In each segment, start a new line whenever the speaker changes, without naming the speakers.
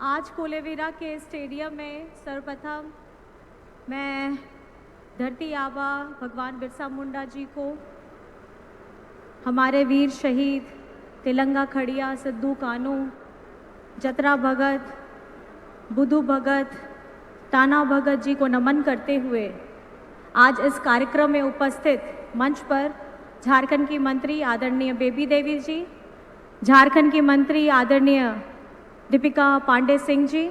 आज कोलेविरा के स्टेडियम में सर्वप्रथम मैं धरती आबा भगवान बिरसा मुंडा जी को, हमारे वीर शहीद तिलंगा खड़िया, सिद्धू कानू, जतरा भगत, बुद्धू भगत, ताना भगत जी को नमन करते हुए आज इस कार्यक्रम में उपस्थित मंच पर झारखंड की मंत्री आदरणीय बेबी देवी जी, झारखंड की मंत्री आदरणीय दीपिका पांडे सिंह जी,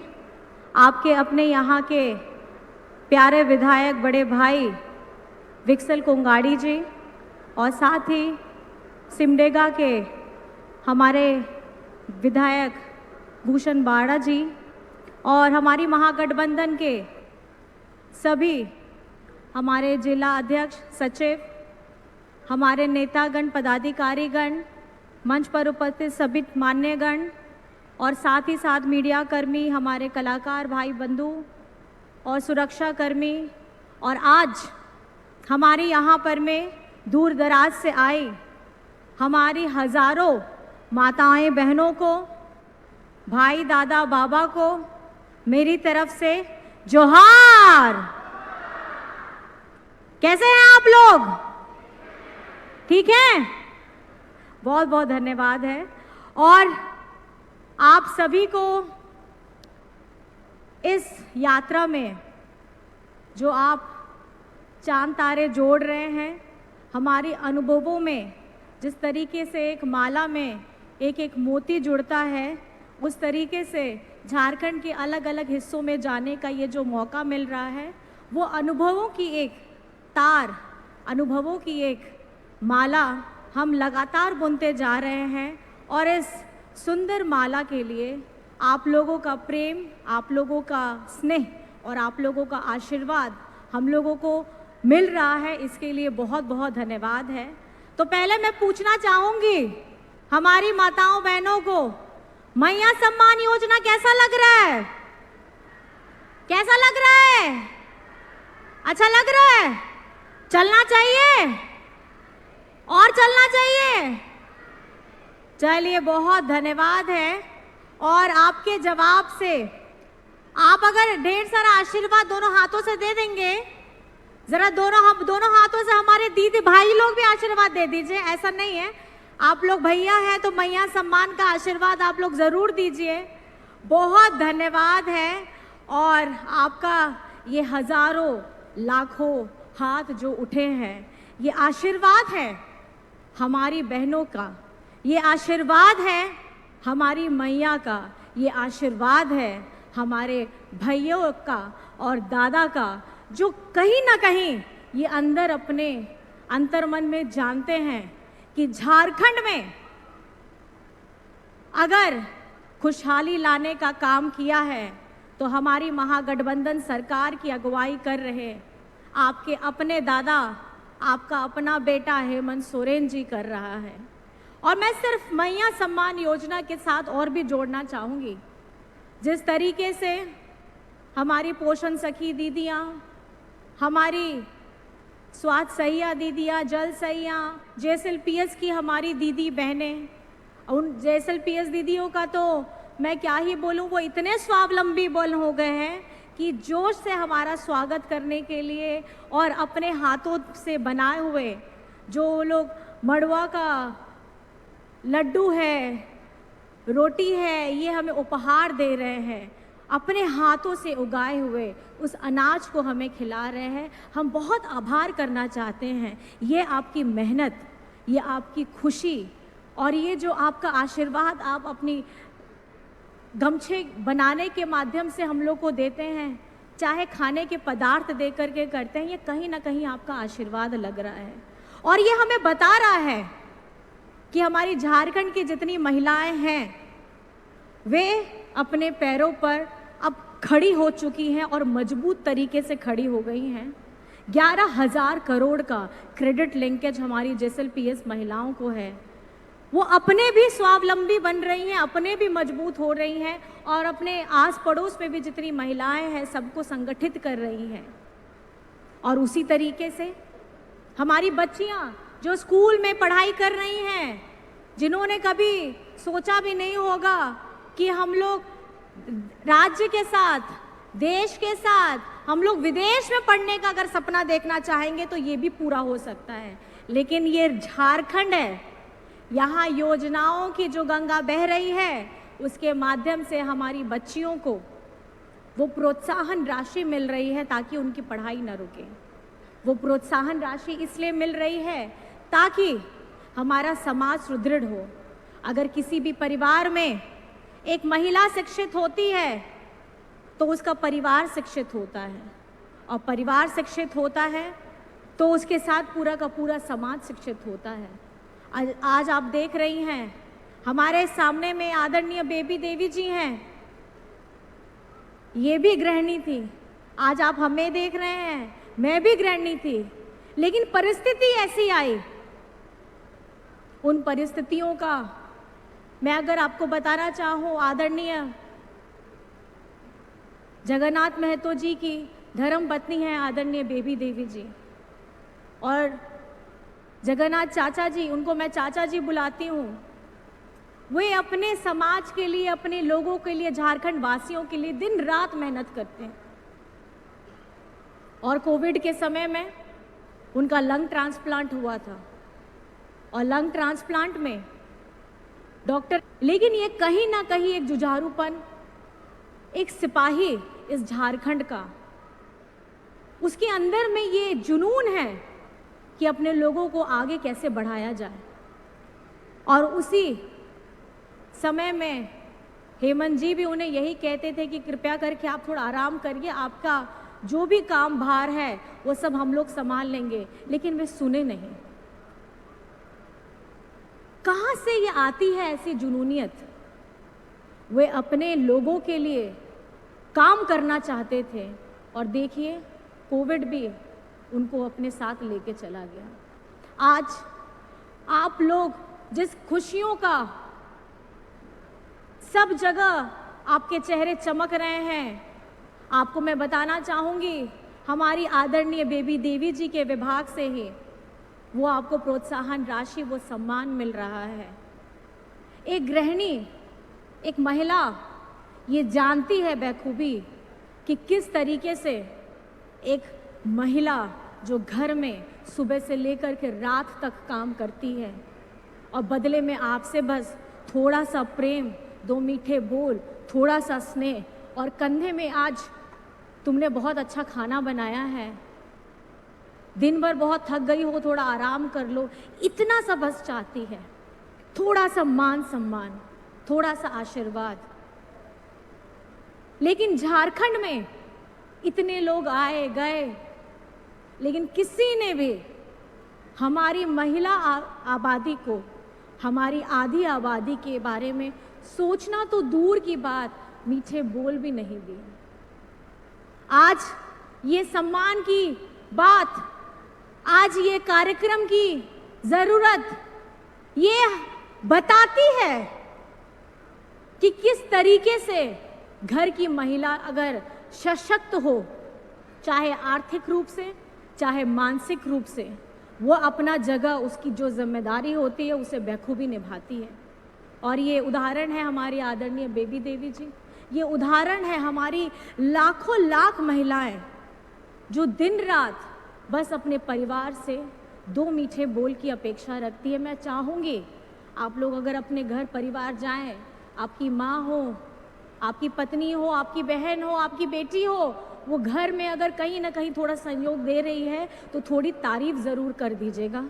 आपके अपने यहाँ के प्यारे विधायक बड़े भाई विक्सल कोंगाड़ी जी, और साथ ही सिमडेगा के हमारे विधायक भूषण बाड़ा जी, और हमारी महागठबंधन के सभी हमारे जिला अध्यक्ष, सचिव, हमारे नेतागण, पदाधिकारीगण, मंच पर उपस्थित सभी मान्यगण, और साथ ही साथ मीडिया कर्मी, हमारे कलाकार भाई बंधु और सुरक्षा कर्मी, और आज हमारे यहाँ पर में दूर दराज से आई हमारी हजारों माताएं बहनों को, भाई दादा बाबा को मेरी तरफ से जोहार। कैसे हैं आप लोग? ठीक हैं? बहुत बहुत धन्यवाद है। और आप सभी को इस यात्रा में जो आप चांद तारे जोड़ रहे हैं, हमारी अनुभवों में जिस तरीके से एक माला में एक एक मोती जुड़ता है, उस तरीके से झारखंड के अलग अलग हिस्सों में जाने का ये जो मौका मिल रहा है, वो अनुभवों की एक तार, अनुभवों की एक माला हम लगातार बुनते जा रहे हैं। और इस सुंदर माला के लिए आप लोगों का प्रेम, आप लोगों का स्नेह और आप लोगों का आशीर्वाद हम लोगों को मिल रहा है, इसके लिए बहुत बहुत धन्यवाद है। तो पहले मैं पूछना चाहूँगी हमारी माताओं बहनों को, मैया सम्मान योजना कैसा लग रहा है? कैसा लग रहा है? अच्छा लग रहा है? चलना चाहिए और चलना चाहिए। चलिए, बहुत धन्यवाद है। और आपके जवाब से आप अगर ढेर सारा आशीर्वाद दोनों हाथों से दे देंगे, जरा दोनों हाथों से हमारे दीदी भाई लोग भी आशीर्वाद दे दीजिए। ऐसा नहीं है, आप लोग भैया हैं तो मैया सम्मान का आशीर्वाद आप लोग जरूर दीजिए। बहुत धन्यवाद है। और आपका ये हजारों लाखों हाथ जो उठे हैं, ये आशीर्वाद है हमारी बहनों का, ये आशीर्वाद है हमारी मैया का, ये आशीर्वाद है हमारे भाइयों का और दादा का, जो कहीं ना कहीं ये अंदर अपने अंतर्मन में जानते हैं कि झारखंड में अगर खुशहाली लाने का काम किया है तो हमारी महागठबंधन सरकार की अगुवाई कर रहे आपके अपने दादा, आपका अपना बेटा हेमंत सोरेन जी कर रहा है। और मैं सिर्फ मैया सम्मान योजना के साथ और भी जोड़ना चाहूँगी, जिस तरीके से हमारी पोषण सखी दीदियाँ, हमारी स्वास्थ्य सहिया दीदियाँ, जल सहिया, JSLPS की हमारी दीदी बहनें, उन JSLPS दीदियों का तो मैं क्या ही बोलूँ, वो इतने स्वावलंबी बन हो गए हैं कि जोश से हमारा स्वागत करने के लिए और अपने हाथों से बनाए हुए जो लोग मड़वा का लड्डू है, रोटी है, ये हमें उपहार दे रहे हैं, अपने हाथों से उगाए हुए उस अनाज को हमें खिला रहे हैं। हम बहुत आभार करना चाहते हैं। ये आपकी मेहनत, ये आपकी खुशी और ये जो आपका आशीर्वाद आप अपनी गमछे बनाने के माध्यम से हम लोग को देते हैं, चाहे खाने के पदार्थ दे करके करते हैं, ये कहीं ना कहीं आपका आशीर्वाद लग रहा है। और ये हमें बता रहा है कि हमारी झारखंड की जितनी महिलाएं हैं वे अपने पैरों पर अब खड़ी हो चुकी हैं और मजबूत तरीके से खड़ी हो गई हैं। 11,000 करोड़ का क्रेडिट लिंकेज हमारी JSLPS महिलाओं को है। वो अपने भी स्वावलंबी बन रही हैं, अपने भी मजबूत हो रही हैं और अपने आस पड़ोस में भी जितनी महिलाएं हैं सबको संगठित कर रही हैं। और उसी तरीके से हमारी बच्चियां जो स्कूल में पढ़ाई कर रही हैं, जिन्होंने कभी सोचा भी नहीं होगा कि हम लोग राज्य के साथ, देश के साथ, हम लोग विदेश में पढ़ने का अगर सपना देखना चाहेंगे तो ये भी पूरा हो सकता है। लेकिन ये झारखंड है, यहाँ योजनाओं की जो गंगा बह रही है उसके माध्यम से हमारी बच्चियों को वो प्रोत्साहन राशि मिल रही है ताकि उनकी पढ़ाई न रुके। वो प्रोत्साहन राशि इसलिए मिल रही है ताकि हमारा समाज सुदृढ़ हो। अगर किसी भी परिवार में एक महिला शिक्षित होती है तो उसका परिवार शिक्षित होता है, और परिवार शिक्षित होता है तो उसके साथ पूरा का पूरा समाज शिक्षित होता है। आज आप देख रही हैं हमारे सामने में आदरणीय बेबी देवी जी हैं, ये भी गृहिणी थी। आज आप हमें देख रहे हैं, मैं भी गृहिणी थी, लेकिन परिस्थिति ऐसी आई। उन परिस्थितियों का मैं अगर आपको बताना चाहूँ, आदरणीय जगन्नाथ महतो जी की धर्म पत्नी है आदरणीय बेबी देवी जी, और जगन्नाथ चाचा जी, उनको मैं चाचा जी बुलाती हूँ, वे अपने समाज के लिए, अपने लोगों के लिए, झारखंड वासियों के लिए दिन रात मेहनत करते हैं। और कोविड के समय में उनका लंग ट्रांसप्लांट हुआ था, और लंग ट्रांसप्लांट में डॉक्टर, लेकिन ये कहीं ना कहीं एक जुझारूपन, एक सिपाही इस झारखंड का, उसके अंदर में ये जुनून है कि अपने लोगों को आगे कैसे बढ़ाया जाए। और उसी समय में हेमंत जी भी उन्हें यही कहते थे कि कृपया करके आप थोड़ा आराम करिए, आपका जो भी काम भार है वो सब हम लोग संभाल लेंगे, लेकिन वे सुने नहीं। कहाँ से ये आती है ऐसी जुनूनियत? वे अपने लोगों के लिए काम करना चाहते थे, और देखिए कोविड भी उनको अपने साथ लेके चला गया। आज आप लोग जिस खुशियों का सब जगह आपके चेहरे चमक रहे हैं, आपको मैं बताना चाहूँगी हमारी आदरणीय बेबी देवी जी के विभाग से ही वो आपको प्रोत्साहन राशि, वो सम्मान मिल रहा है। एक गृहिणी, एक महिला ये जानती है बखूबी कि किस तरीके से एक महिला जो घर में सुबह से लेकर के रात तक काम करती है, और बदले में आपसे बस थोड़ा सा प्रेम, दो मीठे बोल, थोड़ा सा स्नेह, और कंधे में आज तुमने बहुत अच्छा खाना बनाया है, दिन भर बहुत थक गई हो, थोड़ा आराम कर लो, इतना सा बस चाहती है। थोड़ा सा मान सम्मान, थोड़ा सा आशीर्वाद। लेकिन झारखंड में इतने लोग आए गए, लेकिन किसी ने भी हमारी महिला आबादी को, हमारी आधी आबादी के बारे में सोचना तो दूर की बात, मीठे बोल भी नहीं दिए। आज ये सम्मान की बात, आज ये कार्यक्रम की जरूरत ये बताती है कि किस तरीके से घर की महिला अगर सशक्त हो, चाहे आर्थिक रूप से, चाहे मानसिक रूप से, वो अपना जगह, उसकी जो जिम्मेदारी होती है उसे बखूबी निभाती है। और ये उदाहरण है हमारी आदरणीय बेबी देवी जी, ये उदाहरण है हमारी लाखों लाख महिलाएं जो दिन रात बस अपने परिवार से दो मीठे बोल की अपेक्षा रखती है। मैं चाहूँगी आप लोग अगर अपने घर परिवार जाएं, आपकी माँ हो, आपकी पत्नी हो, आपकी बहन हो, आपकी बेटी हो, वो घर में अगर कहीं ना कहीं थोड़ा सहयोग दे रही है तो थोड़ी तारीफ ज़रूर कर दीजिएगा,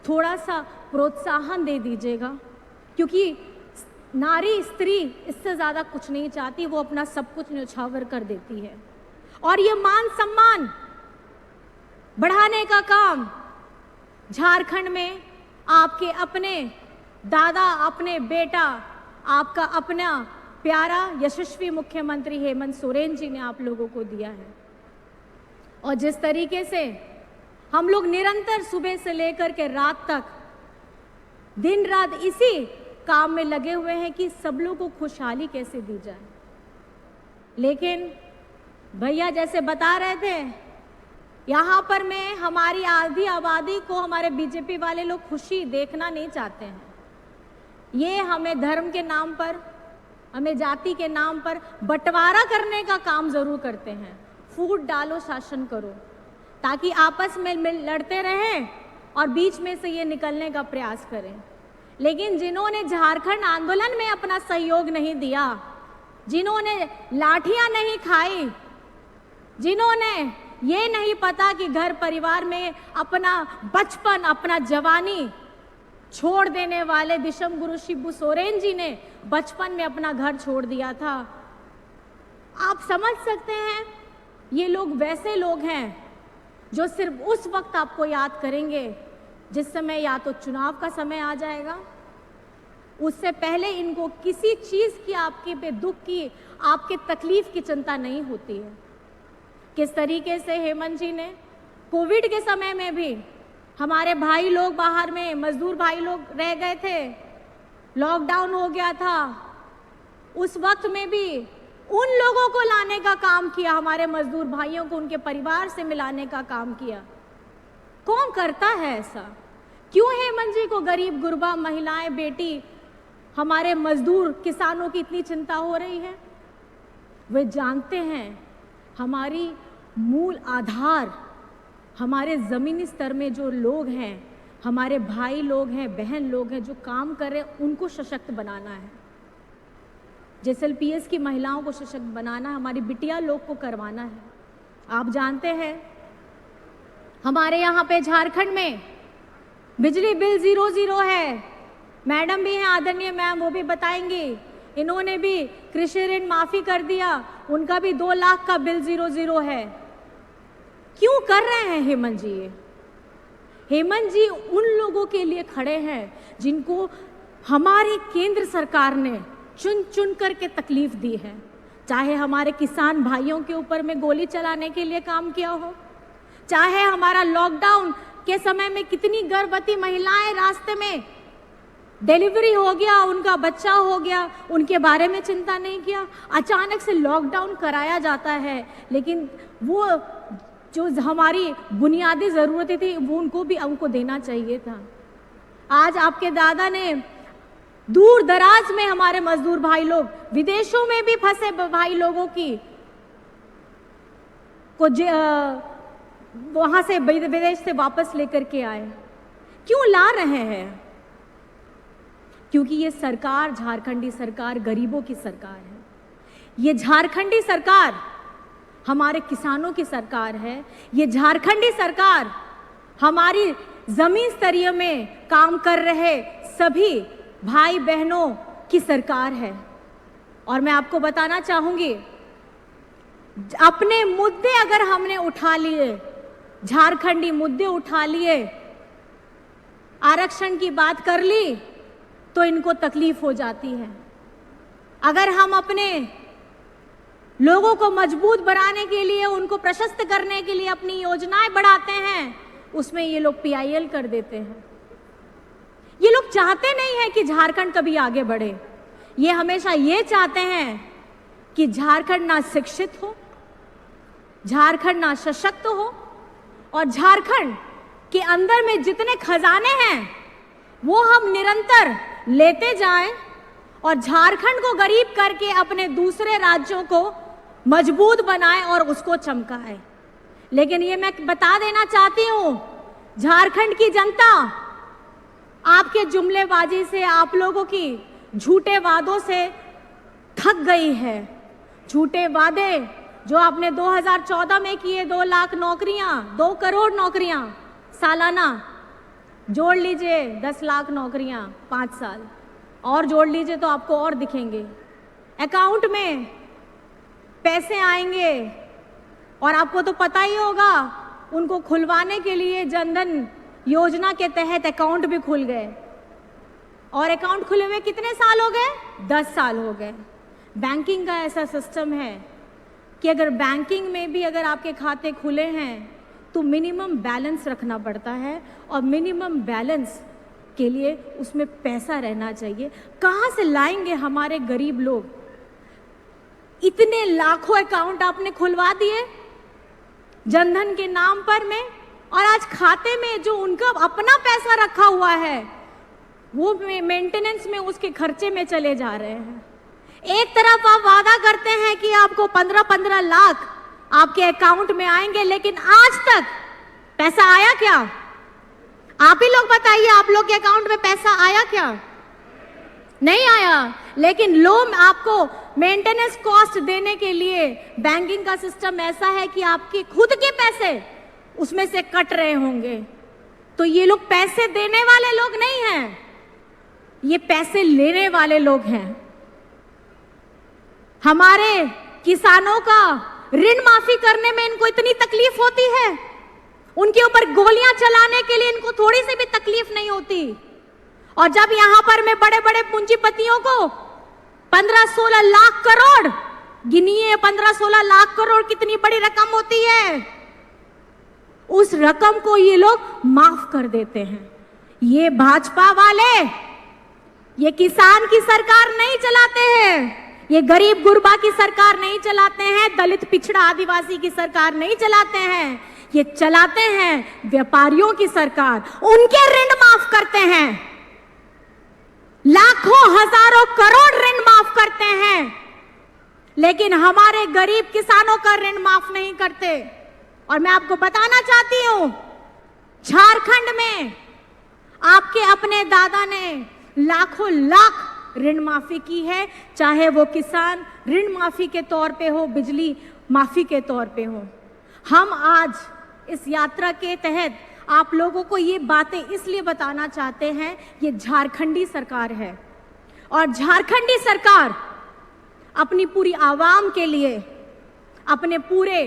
थोड़ा सा प्रोत्साहन दे दीजिएगा, क्योंकि नारी, स्त्री इससे ज़्यादा कुछ नहीं चाहती, वो अपना सब कुछ न्यौछावर कर देती है। और ये मान सम्मान बढ़ाने का काम झारखंड में आपके अपने दादा, अपने बेटा, आपका अपना प्यारा यशस्वी मुख्यमंत्री हेमंत सोरेन जी ने आप लोगों को दिया है। और जिस तरीके से हम लोग निरंतर सुबह से लेकर के रात तक दिन रात इसी काम में लगे हुए हैं कि सब लोगों को खुशहाली कैसे दी जाए। लेकिन भैया जैसे बता रहे थे, यहाँ पर मैं हमारी आधी आबादी को हमारे बीजेपी वाले लोग खुशी देखना नहीं चाहते हैं। ये हमें धर्म के नाम पर, हमें जाति के नाम पर बंटवारा करने का काम जरूर करते हैं। फूट डालो, शासन करो, ताकि आपस में लड़ते रहें और बीच में से ये निकलने का प्रयास करें। लेकिन जिन्होंने झारखंड आंदोलन में अपना सहयोग नहीं दिया, जिन्होंने लाठियां नहीं खाई, जिन्होंने ये नहीं पता कि घर परिवार में अपना बचपन, अपना जवानी छोड़ देने वाले दिशम गुरु शिबू सोरेन जी ने बचपन में अपना घर छोड़ दिया था। आप समझ सकते हैं, ये लोग वैसे लोग हैं जो सिर्फ उस वक्त आपको याद करेंगे जिस समय या तो चुनाव का समय आ जाएगा, उससे पहले इनको किसी चीज की, आपके पे दुख की, आपके तकलीफ की चिंता नहीं होती है। किस तरीके से हेमंत जी ने कोविड के समय में भी हमारे भाई लोग बाहर में, मजदूर भाई लोग रह गए थे, लॉकडाउन हो गया था, उस वक्त में भी उन लोगों को लाने का काम किया, हमारे मजदूर भाइयों को उनके परिवार से मिलाने का काम किया। कौन करता है ऐसा? क्यों हेमंत जी को गरीब गुरबा, महिलाएं, बेटी, हमारे मजदूर किसानों की इतनी चिंता हो रही है? वे जानते हैं हमारी मूल आधार, हमारे जमीनी स्तर में जो लोग हैं, हमारे भाई लोग हैं, बहन लोग हैं जो काम कर रहे हैं, उनको सशक्त बनाना है। JSLPS की महिलाओं को सशक्त बनाना है, हमारी बिटिया लोग को करवाना है। आप जानते हैं हमारे यहाँ पे झारखंड में बिजली बिल 0 है। मैडम भी हैं, आदरणीय मैम, वो भी बताएंगी। इन्होंने भी कृषि ऋण माफी कर दिया, उनका भी 2 लाख का बिल 0 है। क्यों कर रहे हैं हेमंत जी ये? हेमंत जी उन लोगों के लिए खड़े हैं जिनको हमारी केंद्र सरकार ने चुन चुन करके तकलीफ दी है। चाहे हमारे किसान भाइयों के ऊपर में गोली चलाने के लिए काम किया हो, चाहे हमारा लॉकडाउन के समय में कितनी गर्भवती महिलाएं रास्ते में डिलीवरी हो गया, उनका बच्चा हो गया, उनके बारे में चिंता नहीं किया। अचानक से लॉकडाउन कराया जाता है, लेकिन वो जो हमारी बुनियादी ज़रूरतें थी वो उनको देना चाहिए था। आज आपके दादा ने दूर दराज में हमारे मजदूर भाई लोग, विदेशों में भी फंसे भाई लोगों की को वहां से विदेश से वापस लेकर के आए। क्यों ला रहे हैं? क्योंकि ये सरकार, झारखंडी सरकार, गरीबों की सरकार है। ये झारखंडी सरकार हमारे किसानों की सरकार है। ये झारखंडी सरकार हमारी जमीन स्तरीय में काम कर रहे सभी भाई बहनों की सरकार है। और मैं आपको बताना चाहूंगी, अपने मुद्दे अगर हमने उठा लिए, झारखंडी मुद्दे उठा लिए, आरक्षण की बात कर ली, तो इनको तकलीफ हो जाती है। अगर हम अपने लोगों को मजबूत बनाने के लिए, उनको प्रशस्त करने के लिए अपनी योजनाएं बढ़ाते हैं, उसमें ये लोग PIL कर देते हैं। ये लोग चाहते नहीं है कि झारखंड कभी आगे बढ़े। ये हमेशा ये चाहते हैं कि झारखंड ना शिक्षित हो, झारखंड ना सशक्त हो, और झारखंड के अंदर में जितने खजाने हैं वो हम निरंतर लेते जाएं और झारखंड को गरीब करके अपने दूसरे राज्यों को मजबूत बनाएं और उसको चमकाएं। लेकिन ये मैं बता देना चाहती हूं, झारखंड की जनता आपके जुमलेबाजी से, आप लोगों की झूठे वादों से थक गई है। झूठे वादे जो आपने 2014 में किए, 2 लाख नौकरियां, 2 करोड़ नौकरियां सालाना, जोड़ लीजिए 10 लाख नौकरियां 5 साल, और जोड़ लीजिए तो आपको और दिखेंगे। अकाउंट में पैसे आएंगे, और आपको तो पता ही होगा, उनको खुलवाने के लिए जनधन योजना के तहत अकाउंट भी खुल गए। और अकाउंट खुले हुए कितने साल हो गए? 10 साल हो गए। बैंकिंग का ऐसा सिस्टम है कि अगर बैंकिंग में भी अगर आपके खाते खुले हैं तो मिनिमम बैलेंस रखना पड़ता है, और मिनिमम बैलेंस के लिए उसमें पैसा रहना चाहिए। कहाँ से लाएंगे हमारे गरीब लोग? इतने लाखों अकाउंट आपने खुलवा दिए जनधन के नाम पर में, और आज खाते में जो उनका अपना पैसा रखा हुआ है वो मेंटेनेंस में, उसके खर्चे में चले जा रहे हैं। एक तरफ आप वादा करते हैं कि आपको 15-15 लाख आपके अकाउंट में आएंगे, लेकिन आज तक पैसा आया क्या? आप ही लोग बताइए, आप लोग के अकाउंट में पैसा आया क्या? नहीं आया। लेकिन लोन आपको मेंटेनेंस कॉस्ट देने के लिए बैंकिंग का सिस्टम ऐसा है कि आपके खुद के पैसे उसमें से कट रहे होंगे। तो ये लोग पैसे देने वाले लोग नहीं हैं, ये पैसे लेने वाले लोग हैं। हमारे किसानों का ऋण माफी करने में इनको इतनी तकलीफ होती है, उनके ऊपर गोलियां चलाने के लिए इनको थोड़ी सी भी तकलीफ नहीं होती। और जब यहां पर मैं बड़े बड़े पूंजीपतियों को 15-16 लाख करोड़, गिनिए 15-16 लाख करोड़ कितनी बड़ी रकम होती है, उस रकम को ये लोग माफ कर देते हैं। ये भाजपा वाले ये किसान की सरकार नहीं चलाते हैं, ये गरीब गुरबा की सरकार नहीं चलाते हैं, दलित पिछड़ा आदिवासी की सरकार नहीं चलाते हैं, ये चलाते हैं व्यापारियों की सरकार। उनके ऋण माफ करते हैं, लाखों हजारों करोड़ ऋण माफ करते हैं, लेकिन हमारे गरीब किसानों का ऋण माफ नहीं करते। और मैं आपको बताना चाहती हूं, झारखंड में आपके अपने दादा ने लाखों लाख ऋण माफी की है, चाहे वो किसान ऋण माफी के तौर पे हो, बिजली माफी के तौर पे हो। हम आज इस यात्रा के तहत आप लोगों को ये बातें इसलिए बताना चाहते हैं, ये झारखंडी सरकार है और झारखंडी सरकार अपनी पूरी आवाम के लिए, अपने पूरे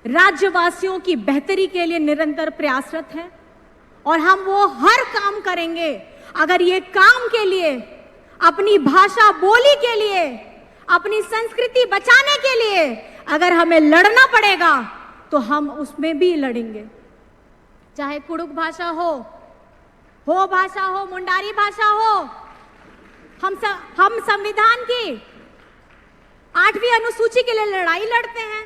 राज्यवासियों की बेहतरी के लिए निरंतर प्रयासरत है और हम वो हर काम करेंगे। अगर ये काम के लिए, अपनी भाषा बोली के लिए, अपनी संस्कृति बचाने के लिए अगर हमें लड़ना पड़ेगा तो हम उसमें भी लड़ेंगे, चाहे कुड़ुक भाषा हो भाषा हो, मुंडारी भाषा हो। हम संविधान की 8वीं अनुसूची के लिए लड़ाई लड़ते हैं,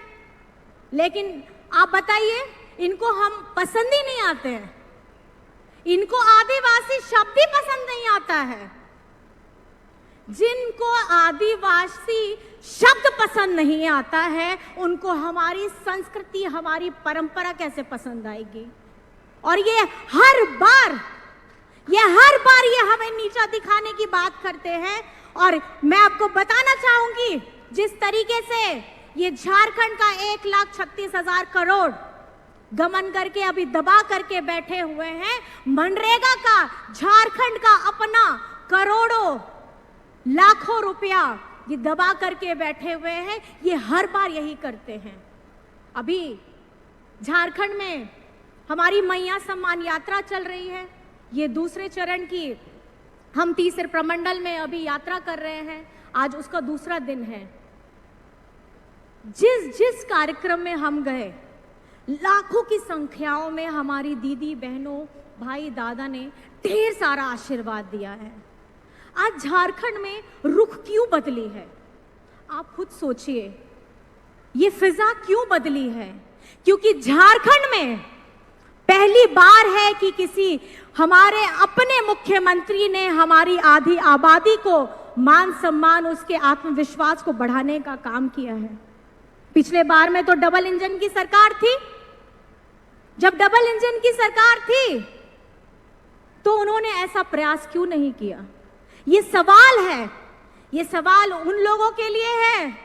लेकिन आप बताइए, इनको हम पसंद ही नहीं आते हैं, इनको आदिवासी शब्द ही पसंद नहीं आता है। जिनको आदिवासी शब्द पसंद नहीं आता है, उनको हमारी संस्कृति, हमारी परंपरा कैसे पसंद आएगी? और ये हर बार ये हमें नीचा दिखाने की बात करते हैं। और मैं आपको बताना चाहूंगी, जिस तरीके से ये झारखंड का 1,36,000 करोड़ गमन करके अभी दबा करके बैठे हुए हैं, मनरेगा का झारखंड का अपना करोड़ों लाखों रुपया ये दबा करके बैठे हुए हैं, ये हर बार यही करते हैं। अभी झारखंड में हमारी मैया सम्मान यात्रा चल रही है, ये दूसरे चरण की हम तीसरे प्रमंडल में अभी यात्रा कर रहे हैं, आज उसका दूसरा दिन है। जिस कार्यक्रम में हम गए, लाखों की संख्याओं में हमारी दीदी बहनों, भाई, दादा ने ढेर सारा आशीर्वाद दिया है। आज झारखंड में रुख क्यों बदली है? आप खुद सोचिए, ये फिजा क्यों बदली है? क्योंकि झारखंड में पहली बार है कि किसी हमारे अपने मुख्यमंत्री ने हमारी आधी आबादी को मान सम्मान, उसके आत्मविश्वास को बढ़ाने का काम किया है। पिछले बार में तो डबल इंजन की सरकार थी। जब डबल इंजन की सरकार थी तो उन्होंने ऐसा प्रयास क्यों नहीं किया? ये सवाल है, ये सवाल उन लोगों के लिए है।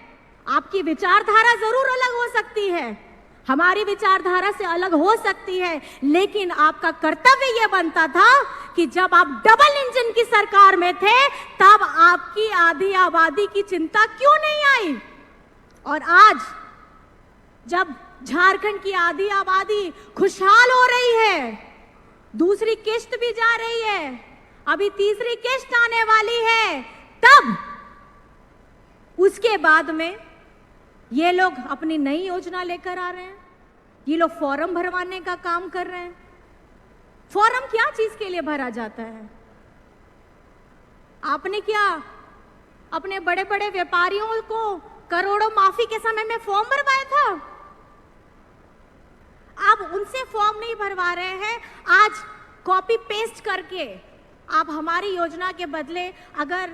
आपकी विचारधारा जरूर अलग हो सकती है, हमारी विचारधारा से अलग हो सकती है, लेकिन आपका कर्तव्य यह बनता था कि जब आप डबल इंजन की सरकार में थे तब आपकी आधी आबादी की चिंता क्यों नहीं आई? और आज जब झारखंड की आधी आबादी खुशहाल हो रही है, दूसरी किश्त भी जा रही है, अभी तीसरी किश्त आने वाली है, तब उसके बाद में ये लोग अपनी नई योजना लेकर आ रहे हैं। ये लोग फॉर्म भरवाने का काम कर रहे हैं। फॉर्म क्या चीज के लिए भरा जाता है? आपने क्या अपने बड़े बड़े व्यापारियों को करोड़ों माफी के समय में फॉर्म भरवाया था? आप उनसे फॉर्म नहीं भरवा रहे हैं। आज कॉपी पेस्ट करके आप हमारी योजना के बदले अगर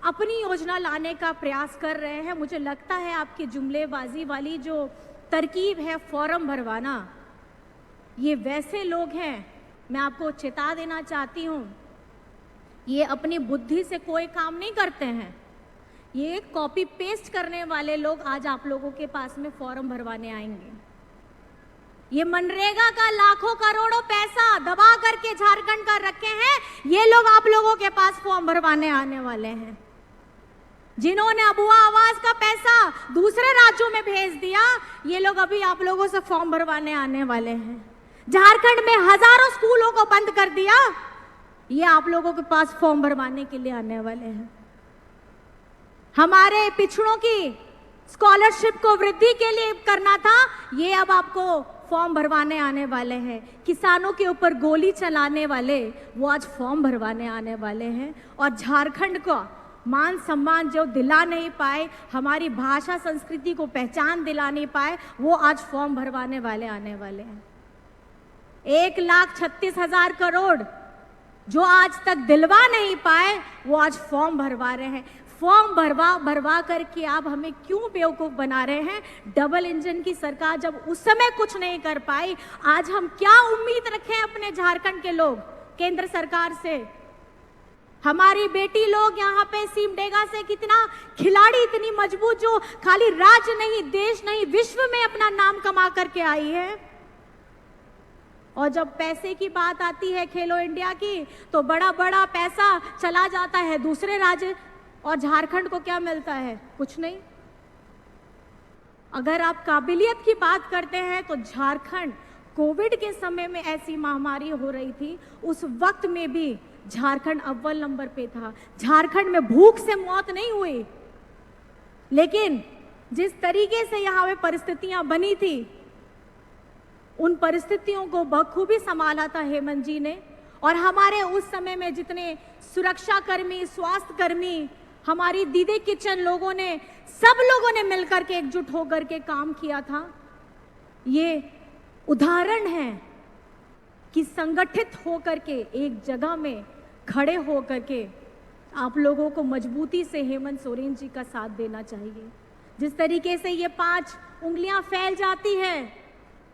अपनी योजना लाने का प्रयास कर रहे हैं। मुझे लगता है आपकी जुमलेबाजी वाली जो तरकीब है फॉर्म भरवाना, ये वैसे लोग हैं, मैं आपको चेता देना चाहती हूँ, ये अपनी बुद्धि से कोई काम नहीं करते हैं। ये कॉपी पेस्ट करने वाले लोग आज आप लोगों के पास में फॉर्म भरवाने आएंगे। ये मनरेगा का लाखों करोड़ों पैसा दबा करके झारखंड का रखे हैं, ये लोग आप लोगों के पास फॉर्म भरवाने आने वाले हैं। जिन्होंने अबुआ आवास का पैसा दूसरे राज्यों में भेज दिया, ये लोग अभी आप लोगों से फॉर्म भरवाने आने वाले हैं। झारखंड में हजारों स्कूलों को बंद कर दिया, ये आप लोगों के पास फॉर्म भरवाने के लिए आने वाले हैं। हमारे पिछड़ों की स्कॉलरशिप को वृद्धि के लिए करना था, ये अब आपको फॉर्म भरवाने आने वाले हैं। किसानों के ऊपर गोली चलाने वाले वो आज फॉर्म भरवाने आने वाले हैं। और झारखंड को मान सम्मान जो दिला नहीं पाए, हमारी भाषा संस्कृति को पहचान दिला नहीं पाए, वो आज फॉर्म भरवाने वाले आने वाले हैं। 1,36,000 करोड़ जो आज तक दिलवा नहीं पाए, वो आज फॉर्म भरवा रहे हैं। फॉर्म भरवा करके आप हमें क्यों बेवकूफ बना रहे हैं? डबल इंजन की सरकार जब उस समय कुछ नहीं कर पाई, आज हम क्या उम्मीद रखें अपने झारखंड के लोग केंद्र सरकार से? हमारी बेटी लोग यहाँ पे सिमडेगा से कितना खिलाड़ी, इतनी मजबूत, जो खाली राज्य नहीं, देश नहीं, विश्व में अपना नाम कमा करके आई है। और जब पैसे की बात आती है खेलो इंडिया की, तो बड़ा बड़ा पैसा चला जाता है दूसरे राज्य, और झारखंड को क्या मिलता है? कुछ नहीं। अगर आप काबिलियत की बात करते हैं तो झारखंड कोविड के समय में ऐसी महामारी हो रही थी, उस वक्त में भी झारखंड अव्वल नंबर पे था। झारखंड में भूख से मौत नहीं हुई, लेकिन जिस तरीके से यहाँ पे परिस्थितियां बनी थी, उन परिस्थितियों को बखूबी संभाला था हेमंत जी ने। और हमारे उस समय में जितने सुरक्षा कर्मी, स्वास्थ्य कर्मी, हमारी दीदी किचन लोगों ने, सब लोगों ने मिलकर के एकजुट होकर के काम किया था। ये उदाहरण है कि संगठित होकर के एक जगह में खड़े होकर के आप लोगों को मजबूती से हेमंत सोरेन जी का साथ देना चाहिए। जिस तरीके से ये 5 उंगलियां फैल जाती है,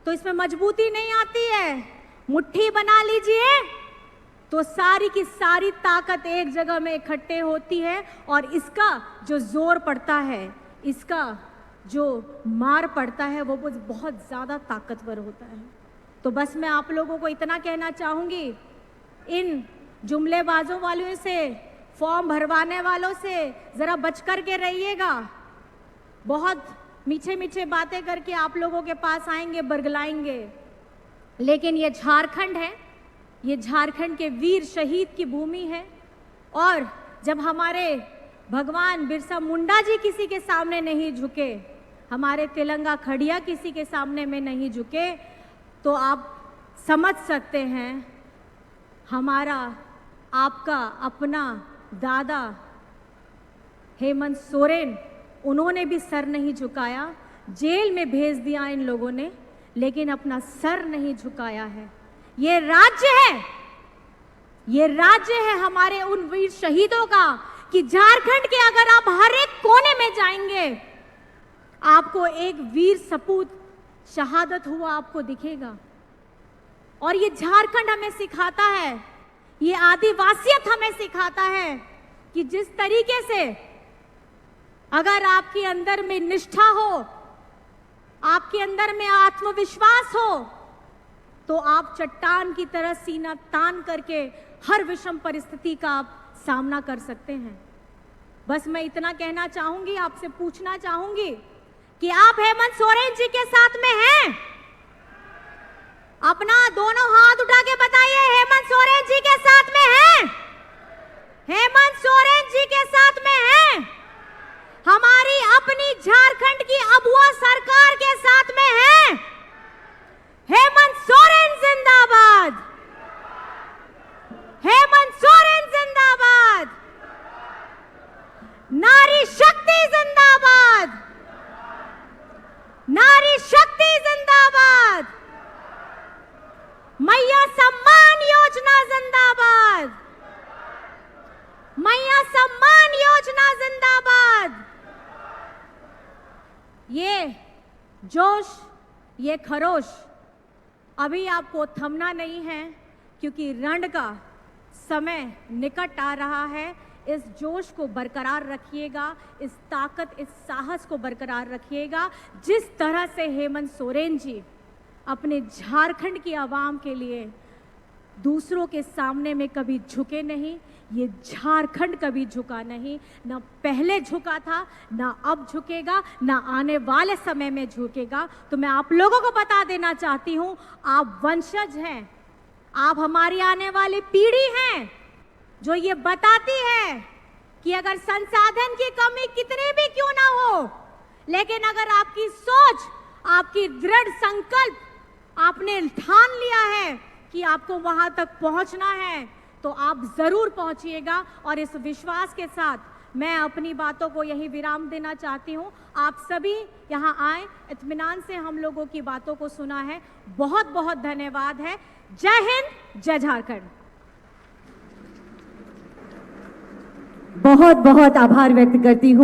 तो इसमें मजबूती नहीं आती है। मुट्ठी बना लीजिए तो सारी की सारी ताकत एक जगह में इकट्ठे होती है, और इसका जो जोर पड़ता है, इसका जो मार पड़ता है, वो बहुत ज़्यादा ताकतवर होता है। तो बस मैं आप लोगों को इतना कहना चाहूँगी, इन जुमलेबाजों वालों से, फॉर्म भरवाने वालों से ज़रा बच कर के रहिएगा। बहुत मीठे मीठे बातें करके आप लोगों के पास आएंगे, बरगलाएंगे, लेकिन ये झारखंड है, ये झारखंड के वीर शहीद की भूमि है। और जब हमारे भगवान बिरसा मुंडा जी किसी के सामने नहीं झुके, हमारे तेलंगा खड़िया किसी के सामने में नहीं झुके, तो आप समझ सकते हैं हमारा आपका अपना दादा हेमंत सोरेन, उन्होंने भी सर नहीं झुकाया। जेल में भेज दिया इन लोगों ने, लेकिन अपना सर नहीं झुकाया है। ये राज्य है, ये राज्य है हमारे उन वीर शहीदों का, कि झारखंड के अगर आप हर एक कोने में जाएंगे, आपको एक वीर सपूत शहादत हुआ आपको दिखेगा। और ये झारखंड हमें सिखाता है, ये आदिवासियत हमें सिखाता है कि जिस तरीके से अगर आपके अंदर में निष्ठा हो, आपके अंदर में आत्मविश्वास हो, तो आप चट्टान की तरह सीना तान करके हर विषम परिस्थिति का आप सामना कर सकते हैं। बस मैं इतना कहना चाहूंगी, आपसे पूछना चाहूंगी कि आप हेमंत सोरेन जी के साथ में हैं? अपना दोनों हाथ उठा के बताइए, हेमंत सोरेन जी के साथ में हैं? हेमंत सोरेन जी के साथ में हैं? हमारी अपनी झारखंड की अबुआ सरकार के साथ में हैं? हेमंत सोरेन जिंदाबाद, हेमंत सोरेन जिंदाबाद, नारी शक्ति जिंदाबाद, नारी शक्ति जिंदाबाद, मैया सम्मान योजना जिंदाबाद, मैया सम्मान योजना ये जोश, ये खरोश अभी आपको थमना नहीं है, क्योंकि रण का समय निकट आ रहा है। इस जोश को बरकरार रखिएगा, इस ताकत, इस साहस को बरकरार रखिएगा। जिस तरह से हेमंत सोरेन जी अपने झारखंड की आवाम के लिए दूसरों के सामने में कभी झुके नहीं, ये झारखंड कभी झुका नहीं, ना पहले झुका था, ना अब झुकेगा, ना आने वाले समय में झुकेगा। तो मैं आप लोगों को बता देना चाहती हूं, आप वंशज हैं, आप हमारी आने वाली पीढ़ी हैं, जो ये बताती है कि अगर संसाधन की कमी कितनी भी क्यों ना हो, लेकिन अगर आपकी सोच, आपकी दृढ़ संकल्प, आपने ठान लिया है कि आपको वहां तक पहुंचना है, तो आप जरूर पहुंचिएगा। और इस विश्वास के साथ मैं अपनी बातों को यही विराम देना चाहती हूं। आप सभी यहां आए, इत्मीनान से हम लोगों की बातों को सुना है। बहुत बहुत धन्यवाद है। जय हिंद, जय झारखंड।
बहुत बहुत आभार व्यक्त करती हूँ।